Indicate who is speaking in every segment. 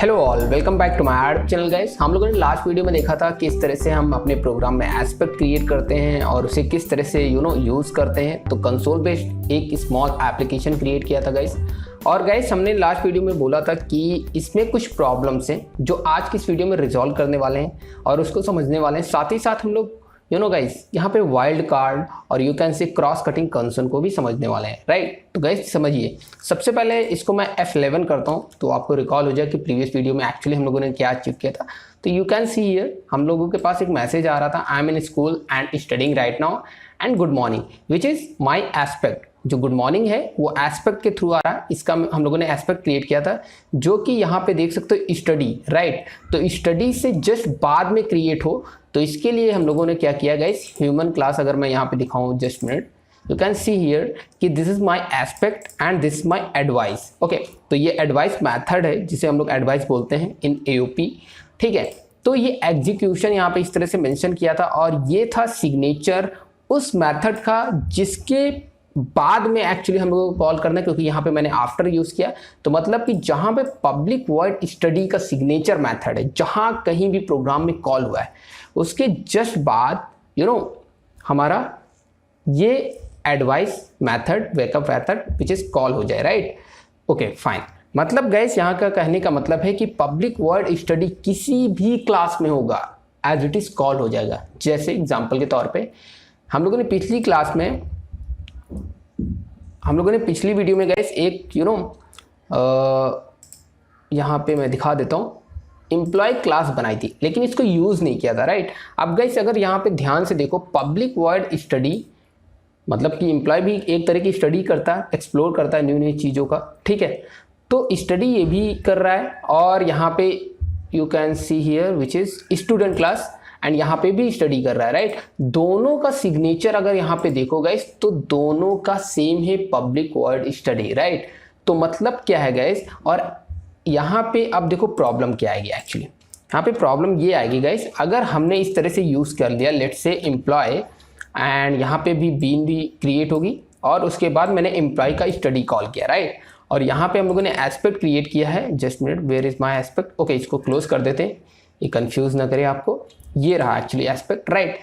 Speaker 1: Hello all, welcome back to my art channel guys. हम लोगों ने लास्ट वीडियो में देखा था किस तरह से हम अपने प्रोग्राम में एस्पेक्ट क्रिएट करते हैं और उसे किस तरह से यूज करते हैं। तो कंसोल बेस्ड एक स्मॉल एप्लीकेशन क्रिएट किया था गाइस। और गाइस हमने लास्ट वीडियो में बोला था कि इसमें कुछ प्रॉब्लम्स हैं जो आज की इस वीडियो में रिजॉल्व करने वाले हैं और उसको समझने वाले हैं। साथ ही साथ हम लोग गाइस यहाँ पे वाइल्ड कार्ड और you can say cross cutting concern को भी समझने वाले हैं, राइट। तो गाइस समझिए, सबसे पहले इसको मैं F11 करता हूँ तो आपको रिकॉल हो जाए कि प्रीवियस वीडियो में एक्चुअली हम लोगों ने क्या अचीव किया था। तो यू कैन सी हियर हम लोगों के पास एक मैसेज आ रहा था, I am in school and studying right now and good morning which is my aspect. जो गुड मॉर्निंग है वो एस्पेक्ट के थ्रू आ रहा है। इसका हम लोगों ने एस्पेक्ट क्रिएट किया था जो कि यहाँ पे देख सकते हो स्टडी, राइट। तो स्टडी से जस्ट बाद में क्रिएट हो तो इसके लिए हम लोगों ने क्या किया गाइस, ह्यूमन क्लास अगर मैं यहाँ पे दिखाऊं just minute, you can see here कि this is my aspect and this is my advice. Okay, तो ये एडवाइस मैथड है जिसे हम लोग एडवाइस बोलते हैं इन AOP, ठीक है। तो ये एग्जीक्यूशन यहाँ पे इस तरह से मेंशन किया था और ये था सिग्नेचर उस मेथड का जिसके बाद में एक्चुअली हम लोगों को कॉल करना है, क्योंकि यहाँ पे मैंने आफ्टर यूज किया। तो मतलब कि जहाँ पे पब्लिक वॉइड स्टडी का सिग्नेचर मेथड है, जहाँ कहीं भी प्रोग्राम में कॉल हुआ है उसके जस्ट बाद हमारा ये advice method, wake up method which is call हो जाए, राइट। Okay fine. मतलब गाइस यहाँ का कहने का मतलब है कि पब्लिक वॉइड स्टडी किसी भी क्लास में होगा एज इट इज कॉल हो जाएगा। जैसे एग्जाम्पल के तौर पे हम लोगों ने पिछली वीडियो में गाइस एक यहाँ पे मैं दिखा देता हूँ, एम्प्लॉय क्लास बनाई थी लेकिन इसको यूज़ नहीं किया था, राइट। अब गाइस अगर यहाँ पे ध्यान से देखो, पब्लिक वॉइड स्टडी मतलब कि एम्प्लॉय भी एक तरह की स्टडी करता है, एक्सप्लोर करता है न्यू न्यू चीज़ों का, ठीक है। तो स्टडी ये भी कर रहा है और यहाँ पे you can see here which is student class and यहाँ पे भी स्टडी कर रहा है, राइट। दोनों का सिग्नेचर अगर यहाँ पे देखो गाइस तो दोनों का सेम है, पब्लिक वॉइड स्टडी, राइट। तो मतलब क्या है गाइस, और यहाँ पे अब देखो प्रॉब्लम क्या आएगी एक्चुअली। यहाँ पे प्रॉब्लम ये आएगी गाइस, अगर हमने इस तरह से यूज़ कर लिया लेट्स से एम्प्लॉय एंड यहाँ पे भी बीन भी क्रिएट होगी और उसके बाद मैंने एम्प्लॉय का स्टडी कॉल किया, राइट। और यहाँ पे हम लोगों ने एस्पेक्ट क्रिएट किया है, just minute, where is my aspect. Okay, इसको क्लोज कर देते हैं, ये कंफ्यूज ना करे आपको। ये रहा एक्चुअली एस्पेक्ट, राइट।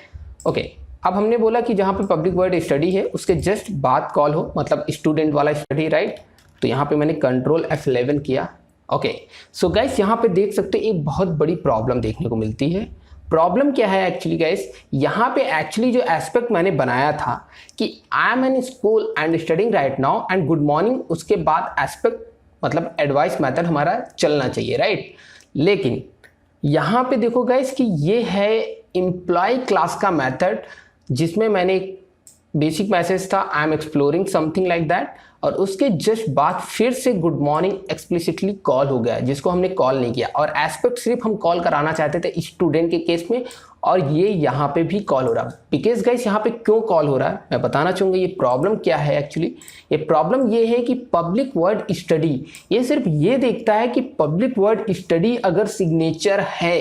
Speaker 1: ओके, अब हमने बोला कि जहाँ पे पब्लिक वर्ड स्टडी है उसके जस्ट बाद कॉल हो, मतलब स्टूडेंट वाला स्टडी, राइट। तो यहाँ पे मैंने कंट्रोल F11 किया। ओके, सो गाइस यहाँ पे देख सकते हो एक बहुत बड़ी प्रॉब्लम देखने को मिलती है। प्रॉब्लम क्या है एक्चुअली गाइस, यहाँ पे एक्चुअली जो एस्पेक्ट मैंने बनाया था कि I am in school and studying right now and good morning, उसके बाद एस्पेक्ट मतलब एडवाइस मेथड हमारा चलना चाहिए, राइट। लेकिन यहाँ पे देखो गाइस कि ये है एम्प्लॉय क्लास का मेथड जिसमें मैंने बेसिक मैसेज था I am exploring something like that और उसके जस्ट बाद फिर से गुड मॉर्निंग एक्सप्लिसिटली कॉल हो गया जिसको हमने कॉल नहीं किया। और एस्पेक्ट सिर्फ हम कॉल कराना चाहते थे स्टूडेंट के केस में और ये यहाँ पे भी कॉल हो रहा है। बिकॉज गाइस यहाँ पे क्यों कॉल हो रहा है मैं बताना चाहूँगा। ये प्रॉब्लम क्या है एक्चुअली, ये प्रॉब्लम ये है कि पब्लिक वर्ड स्टडी ये सिर्फ ये देखता है कि पब्लिक वर्ड स्टडी अगर सिग्नेचर है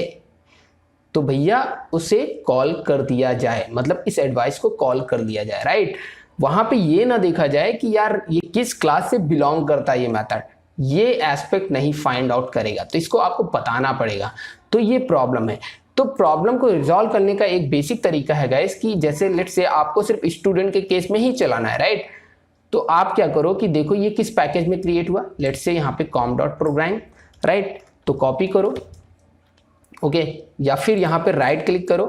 Speaker 1: तो भैया उसे कॉल कर दिया जाए, मतलब इस एडवाइस को कॉल कर दिया जाए, राइट। वहां पे ये ना देखा जाए कि यार ये किस क्लास से बिलोंग करता है ये मेथड, ये एस्पेक्ट नहीं फाइंड आउट करेगा, तो इसको आपको बताना पड़ेगा। तो ये प्रॉब्लम है। तो प्रॉब्लम को रिजॉल्व करने का एक बेसिक तरीका है गाइस कि जैसे लेट्स से आपको सिर्फ स्टूडेंट के केस में ही चलाना है, राइट। तो आप क्या करो कि देखो ये किस पैकेज में क्रिएट हुआ, लेट्स से यहाँ पे com.program, राइट। तो कॉपी करो, ओके, या फिर यहाँ पे राइट क्लिक करो,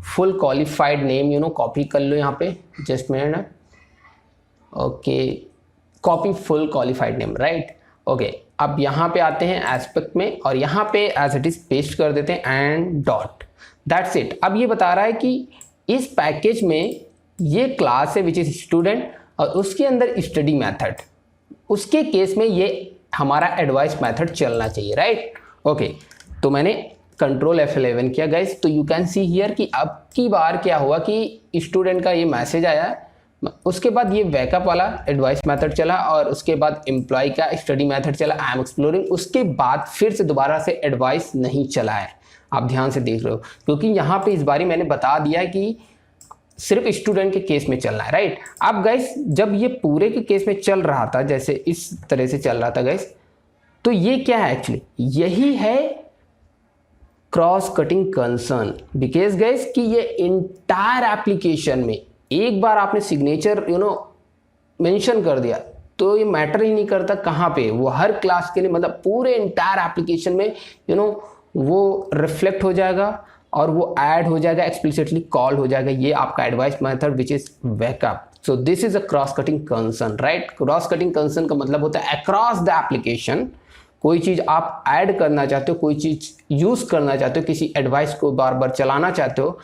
Speaker 1: फुल क्वालिफाइड नेम कॉपी कर लो यहाँ पे, just minute, okay, copy full qualified name, right. Okay, अब यहाँ पे आते हैं एस्पेक्ट में और यहाँ पे एज इट इज पेस्ट कर देते हैं एंड डॉट, दैट्स इट। अब ये बता रहा है कि इस पैकेज में ये क्लास है विच इज स्टूडेंट और उसके अंदर स्टडी मेथड, उसके केस में ये हमारा एडवाइस मेथड चलना चाहिए, राइट। ओके, तो मैंने कंट्रोल F11 किया गाइस। तो यू कैन सी हियर कि अब की बार क्या हुआ कि स्टूडेंट का ये मैसेज आया, उसके बाद ये बैकअप वाला एडवाइस मेथड चला और उसके बाद एम्प्लॉय का स्टडी मेथड चला आई एम एक्सप्लोरिंग, उसके बाद फिर से दोबारा से एडवाइस नहीं चला है। आप ध्यान से देख रहे हो क्योंकि यहाँ पे इस बारी मैंने बता दिया है कि सिर्फ स्टूडेंट के केस में चलना है, राइट। अब गाइस जब ये पूरे के केस में चल रहा था, जैसे इस तरह से चल रहा था गाइस, तो ये क्या है एक्चुअली, यही है cross cutting concern. Because guys कि ये इंटायर एप्लीकेशन में एक बार आपने सिग्नेचर मेंशन कर दिया तो ये मैटर ही नहीं करता कहाँ पे, वो हर क्लास के लिए मतलब पूरे इंटायर एप्लीकेशन में वो रिफ्लेक्ट हो जाएगा और वो ऐड हो जाएगा, एक्सप्लिसिटली कॉल हो जाएगा। ये आपका advice method which is backup. So this is a cross cutting concern, right. Cross cutting concern का मतलब होता है अक्रॉस द एप्लीकेशन कोई चीज आप ऐड करना चाहते हो, कोई चीज यूज करना चाहते हो, किसी एडवाइस को बार बार चलाना चाहते हो,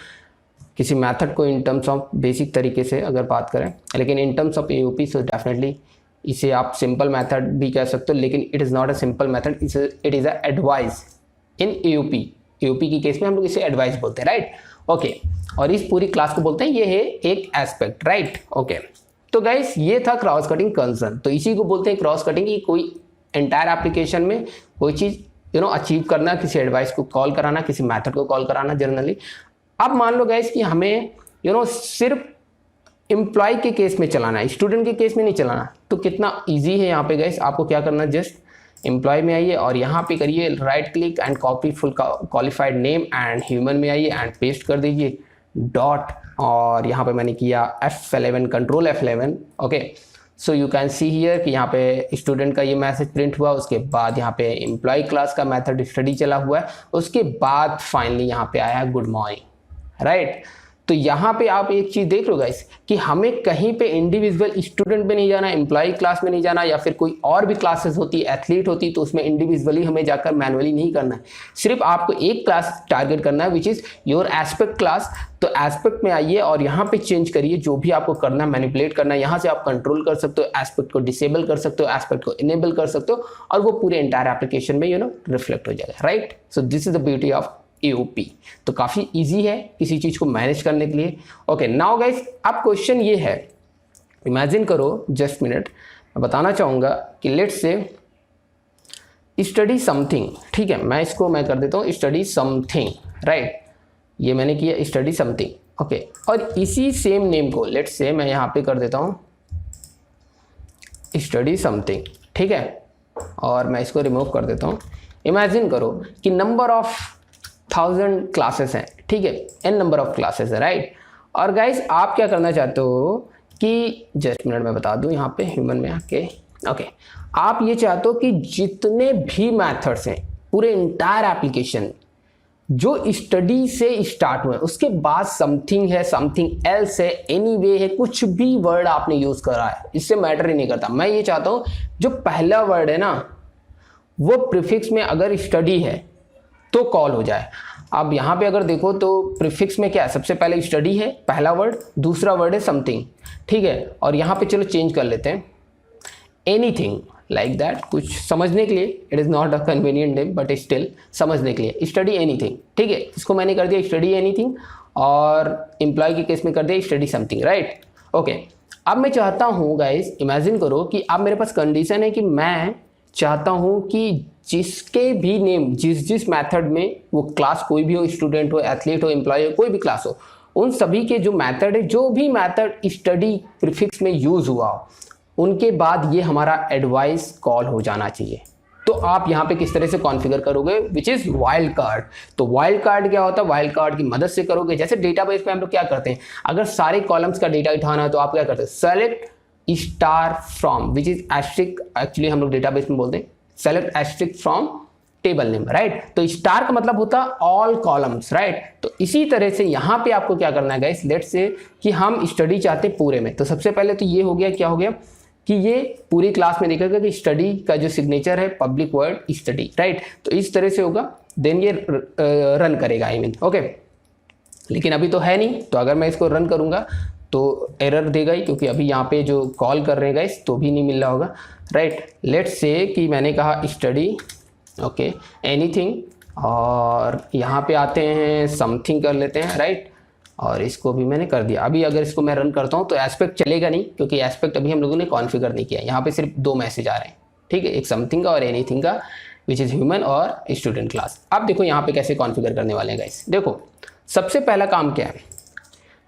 Speaker 1: किसी मेथड को इन टर्म्स ऑफ बेसिक तरीके से अगर बात करें, लेकिन in terms of AOP so definitely इसे आप सिंपल मेथड भी कह सकते हो, लेकिन it is not a simple method, it is a advice in AOP. AOP की केस में हम लोग इसे एडवाइस बोलते हैं, राइट। ओके, और इस पूरी क्लास को बोलते हैं ये है एक एस्पेक्ट, राइट। ओके, तो गाइस ये था क्रॉस कटिंग कंसर्न। तो इसी को बोलते हैं क्रॉस कटिंग की कोई एंटायर एप्लीकेशन में कोई चीज़ अचीव करना, किसी एडवाइस को कॉल कराना, किसी मेथड को कॉल कराना जनरली। अब मान लो गाइस कि हमें सिर्फ एम्प्लॉय के केस में चलाना है, स्टूडेंट के केस में नहीं चलाना, तो कितना इजी है यहाँ पे गाइस। आपको क्या करना है, जस्ट एम्प्लॉय में आइए और यहाँ पे करिए right click and copy full qualified name and human में आइए एंड पेस्ट कर दीजिए डॉट, और यहाँ पे मैंने किया F11 control F11। Okay, so you can see here कि यहाँ पे स्टूडेंट का ये मैसेज प्रिंट हुआ, उसके बाद यहाँ पे एम्प्लॉय क्लास का मेथड स्टडी चला हुआ है, उसके बाद फाइनली यहाँ पे आया गुड मॉर्निंग, राइट। तो यहाँ पे आप एक चीज देख लो गाइस कि हमें कहीं पे इंडिविजुअल स्टूडेंट में नहीं जाना, एम्प्लॉय क्लास में नहीं जाना, या फिर कोई और भी क्लासेस होती है एथलीट होती तो उसमें इंडिविजुअली हमें जाकर मैनुअली नहीं करना है। सिर्फ आपको एक क्लास टारगेट करना है which is your aspect class. तो एस्पेक्ट में आइए और यहाँ पे चेंज करिए जो भी आपको करना है, मैनिपुलेट करना है, यहाँ से आप कंट्रोल कर सकते हो, एस्पेक्ट को डिसेबल कर सकते हो, एस्पेक्ट को इनेबल कर सकते हो, और वो पूरे एंटायर एप्लीकेशन में रिफ्लेक्ट हो जाएगा, right. So this is the beauty of AOP. तो काफी इजी है किसी चीज को मैनेज करने के लिए। ओके, नाउ गाइस अब क्वेश्चन ये है, इमेजिन करो, जस्ट मिनट, मैं बताना चाहूंगा कि लेट्स से स्टडी समथिंग, ठीक है, मैं कर देता हूँ स्टडी समथिंग, राइट। ये मैंने किया स्टडी समथिंग, ओके, और इसी सेम नेम को लेट्स से मैं यहाँ पे कर देता हूँ स्टडी समथिंग, ठीक है, और मैं इसको रिमूव कर देता हूँ। इमेजिन करो कि नंबर ऑफ 1000 क्लासेस हैं, ठीक है, n नंबर ऑफ क्लासेस है, राइट। और गाइस आप क्या करना चाहते हो कि जस्ट मिनट में बता दूं यहाँ पे ह्यूमन में आके, ओके, आप ये चाहते हो कि जितने भी मेथड्स हैं पूरे इंटायर एप्लीकेशन जो स्टडी से स्टार्ट हुए, उसके बाद समथिंग है, समथिंग एल्स है, एनीवे है, कुछ भी वर्ड आपने यूज करा है, इससे मैटर ही नहीं करता। मैं ये चाहता हूं जो पहला वर्ड है ना वो प्रीफिक्स में अगर स्टडी है तो कॉल हो जाए। अब यहाँ पे अगर देखो तो प्रीफिक्स में क्या है, सबसे पहले स्टडी है पहला वर्ड, दूसरा वर्ड है समथिंग, ठीक है, और यहाँ पे चलो चेंज कर लेते हैं एनीथिंग, लाइक दैट, कुछ समझने के लिए, it is not a convenient name but still समझने के लिए स्टडी एनीथिंग, ठीक है। इसको मैंने कर दिया स्टडी एनीथिंग, और एम्प्लॉय के केस में कर दिया स्टडी समथिंग, राइट। ओके, अब मैं चाहता हूँ गाइस, इमेजिन करो कि अब मेरे पास कंडीशन है कि मैं चाहता हूँ कि जिसके भी नेम जिस मेथड में, वो क्लास कोई भी हो, स्टूडेंट हो, एथलीट हो, एम्प्लॉय हो, कोई भी क्लास हो, उन सभी के जो मेथड है, जो भी मेथड स्टडी प्रीफिक्स में यूज हुआ हो, उनके बाद ये हमारा एडवाइस कॉल हो जाना चाहिए। तो आप यहाँ पे किस तरह से कॉन्फ़िगर करोगे, विच इज वाइल्ड कार्ड। तो वाइल्ड कार्ड क्या होता है, वाइल्ड कार्ड की मदद से करोगे। जैसे डेटाबेस में हम लोग क्या करते हैं, अगर सारे कॉलम्स का डेटा उठाना है तो आप क्या करते हैं, select star from which is asterisk, actually हम लोग डेटाबेस में बोलते हैं select asterisk from table name, right. तो स्टार का मतलब होता है ऑल कॉलम्स, राइट। तो इसी तरह से यहाँ पे आपको क्या करना है गाइस, लेट्स से कि हम स्टडी चाहते हैं पूरे में, तो सबसे पहले तो ये हो गया, क्या हो गया कि ये पूरी क्लास में देखेगा कि स्टडी का जो सिग्नेचर है पब्लिक वर्ड स्टडी, राइट। तो इस तरह से होगा, देन ये रन करेगा, आई मीन, ओके। लेकिन अभी तो है नहीं, तो अगर मैं इसको रन करूंगा तो एरर देगा ही, क्योंकि अभी यहाँ पे जो कॉल कर रहे हैं गाइस तो भी नहीं मिल रहा होगा, राइट। लेट्स से कि मैंने कहा स्टडी, ओके, एनीथिंग, और यहाँ पे आते हैं समथिंग कर लेते हैं, राइट, और इसको भी मैंने कर दिया। अभी अगर इसको मैं रन करता हूँ तो एस्पेक्ट चलेगा नहीं, क्योंकि एस्पेक्ट अभी हम लोगों ने कॉन्फ़िगर नहीं किया। यहाँ पे सिर्फ 2 मैसेज आ रहे हैं, ठीक है, एक समथिंग का और एनीथिंग का, विच इज़ ह्यूमन और स्टूडेंट क्लास। अब देखो यहाँ पे कैसे कॉन्फ़िगर करने वाले हैं गाइस। देखो सबसे पहला काम क्या है,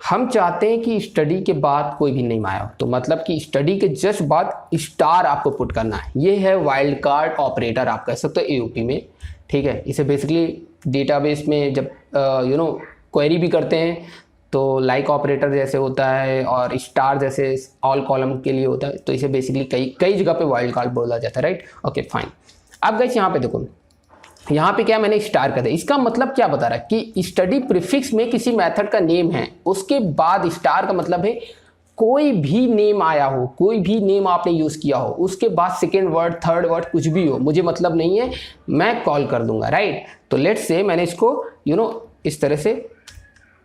Speaker 1: हम चाहते हैं कि स्टडी के बाद कोई भी नेम आया हो, तो मतलब कि स्टडी के जस्ट बाद स्टार आपको पुट करना है। ये है वाइल्ड कार्ड ऑपरेटर, आप कह सकते हो एओपी में, ठीक है। इसे बेसिकली डेटाबेस में जब क्वेरी भी करते हैं तो लाइक ऑपरेटर जैसे होता है और स्टार जैसे ऑल कॉलम के लिए होता है, तो इसे बेसिकली कई जगह पे वाइल्ड कार्ड बोला जाता है, राइट। Okay fine. अब गाइस यहाँ पे देखो, यहाँ पे क्या मैंने स्टार कर दिया, इसका मतलब क्या बता रहा है कि स्टडी प्रीफिक्स में किसी मेथड का नेम है, उसके बाद स्टार का मतलब है कोई भी नेम आया हो, कोई भी नेम आपने यूज किया हो, उसके बाद सेकेंड वर्ड, थर्ड वर्ड कुछ भी हो, मुझे मतलब नहीं है, मैं कॉल कर दूंगा, राइट। तो लेट्स से मैंने इसको इस तरह से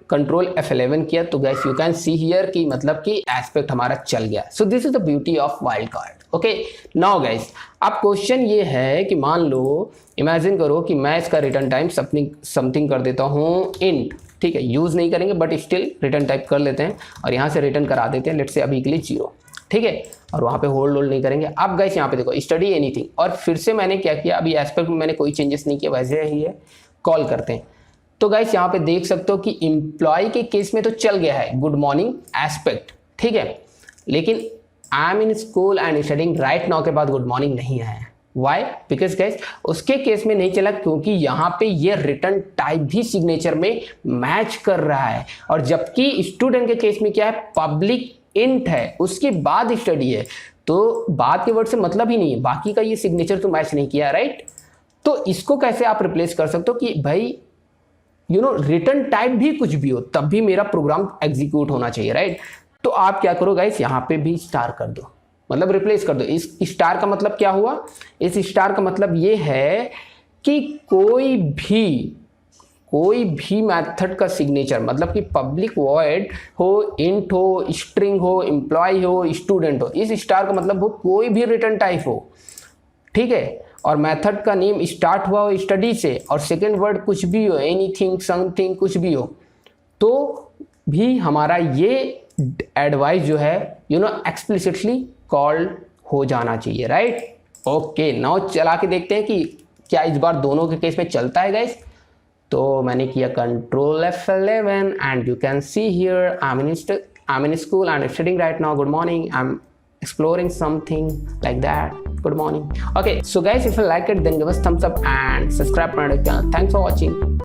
Speaker 1: कंट्रोल F11 किया, तो gas you can see here कि मतलब कि एस्पेक्ट हमारा चल गया। So this is the beauty of wild card. Okay now gas, अब क्वेश्चन ये है कि मान लो, इमेजिन करो कि मैं इसका रिटर्न टाइम समथिंग कर देता हूँ इंट, ठीक है, यूज नहीं करेंगे बट स्टिल रिटर्न टाइप कर लेते हैं और यहाँ से रिटर्न करा देते हैं, लेट्स से अभी के लिए 0, ठीक है, और वहाँ पे होल्ड नहीं करेंगे। अब गाइस यहाँ पे देखो स्टडी एनीथिंग, और फिर से मैंने क्या किया, अभी एस्पेक्ट में मैंने कोई चेंजेस नहीं किया, वैसे ही है, कॉल करते हैं। तो गाइस यहाँ पे देख सकते हो कि एम्प्लॉय के केस में तो चल गया है गुड मॉर्निंग एस्पेक्ट, ठीक है, लेकिन I am in school and studying right now के बाद गुड मॉर्निंग नहीं आया। वाई? बिकॉज गाइस उसके केस में नहीं चला क्योंकि यहाँ पे ये रिटर्न टाइप भी सिग्नेचर में मैच कर रहा है, और जबकि स्टूडेंट के केस में क्या है, पब्लिक इंट है, उसके बाद स्टडी है, तो बाद के वर्ड से मतलब ही नहीं है, बाकी का ये सिग्नेचर तो मैच नहीं किया, राइट। तो इसको कैसे आप रिप्लेस कर सकते हो कि भाई रिटर्न टाइप भी कुछ भी हो तब भी मेरा प्रोग्राम एग्जीक्यूट होना चाहिए, राइट। तो आप क्या करो गाइस, यहाँ पे भी स्टार कर दो, मतलब रिप्लेस कर दो। इस स्टार का मतलब क्या हुआ, इस स्टार का मतलब ये है कि कोई भी मेथड का सिग्नेचर, मतलब कि पब्लिक वॉइड हो, इंट हो, स्ट्रिंग हो, एम्प्लॉय हो, स्टूडेंट हो, इस स्टार का मतलब हो कोई भी रिटर्न टाइप हो, ठीक है, और मेथड का नेम स्टार्ट हुआ हो स्टडी से और सेकेंड वर्ड कुछ भी हो, एनीथिंग, समथिंग, कुछ भी हो, तो भी हमारा ये एडवाइस जो है एक्सप्लिसिटली कॉल्ड हो जाना चाहिए, राइट। ओके नाउ चला के देखते हैं कि क्या इस बार दोनों के केस में चलता है गाइस। तो मैंने किया control F11 and you can see here I am in school and studying right now, good morning, I am exploring something like that, good morning. Okay, so guys, if you like it then give us thumbs up and subscribe to my channel. Thanks for watching.